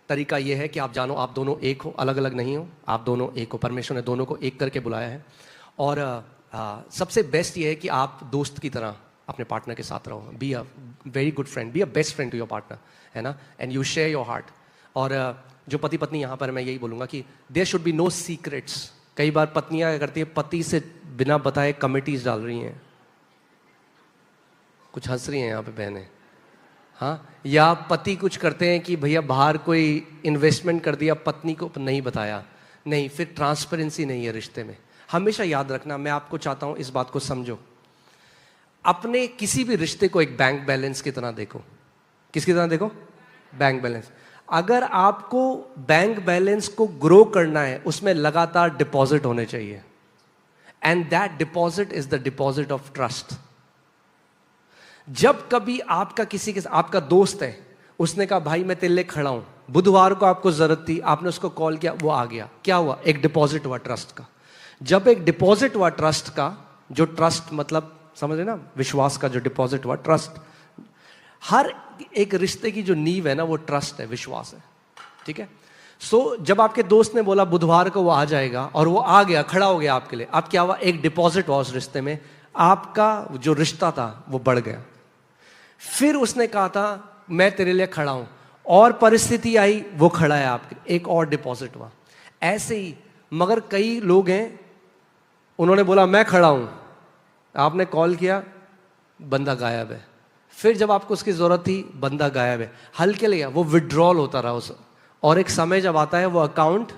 तरीका ये है कि आप जानो आप दोनों एक हो, अलग अलग नहीं हो, आप दोनों एक हो। परमेश्वर ने दोनों को एक करके बुलाया है। और सबसे बेस्ट ये है कि आप दोस्त की तरह अपने पार्टनर के साथ रहो। Be a very good friend, be a best friend to your partner, है ना, and you share your heart. और जो पति पत्नी यहाँ पर मैं यही बोलूँगा कि there should be no secrets. कई बार पत्नियाँ क्या करती है, पति से बिना बताए कमिटीज डाल रही हैं। कुछ हंस रही हैं यहाँ पे बहनें, हाँ। या पति कुछ करते हैं कि भैया बाहर कोई इन्वेस्टमेंट कर दिया, पत्नी को नहीं बताया। नहीं, फिर ट्रांसपेरेंसी नहीं है रिश्ते में। हमेशा याद रखना, मैं आपको चाहता हूं इस बात को समझो। अपने किसी भी रिश्ते को एक बैंक बैलेंस की तरह देखो। किसकी तरह देखो? Bank balance. अगर आपको बैंक बैलेंस को ग्रो करना है, उसमें लगातार डिपॉजिट होने चाहिए, and that deposit is the deposit of trust. जब कभी आपका किसी के आपका दोस्त है, उसने कहा भाई मैं तेरे लिए खड़ा हूं, बुधवार को आपको जरूरत थी, आपने उसको कॉल किया, वो आ गया, क्या हुआ? एक डिपॉजिट हुआ ट्रस्ट का। जब एक डिपॉजिट हुआ ट्रस्ट का, जो ट्रस्ट मतलब समझ रहे ना, विश्वास का जो डिपॉजिट हुआ, ट्रस्ट। हर एक रिश्ते की जो नींव है ना, वो ट्रस्ट है, विश्वास है, ठीक है। सो जब आपके दोस्त ने बोला बुधवार को वो आ जाएगा, और वो आ गया, खड़ा हो गया आपके लिए, अब क्या हुआ? एक डिपॉजिट हुआ उस रिश्ते में, आपका जो रिश्ता था वो बढ़ गया। फिर उसने कहा था मैं तेरे लिए खड़ा हूं, और परिस्थिति आई, वो खड़ा है आपके, एक और डिपॉजिट हुआ। ऐसे ही मगर कई लोग हैं, उन्होंने बोला मैं खड़ा हूं, आपने कॉल किया, बंदा गायब है। फिर जब आपको उसकी जरूरत थी, बंदा गायब है। हल्के लिया, वो विड्रॉल होता रहा उस, और एक समय जब आता है वो अकाउंट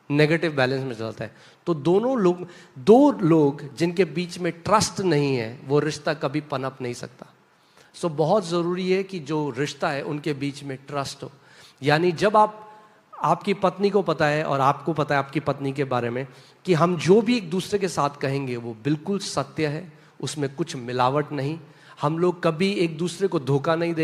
नेगेटिव बैलेंस में चलता है। तो दो लोग जिनके बीच में ट्रस्ट नहीं है, वो रिश्ता कभी पनप नहीं सकता। सो बहुत ज़रूरी है कि जो रिश्ता है उनके बीच में ट्रस्ट हो। यानी जब आपकी पत्नी को पता है और आपको पता है आपकी पत्नी के बारे में कि हम जो भी एक दूसरे के साथ कहेंगे वो बिल्कुल सत्य है, उसमें कुछ मिलावट नहीं, हम लोग कभी एक दूसरे को धोखा नहीं देंगे।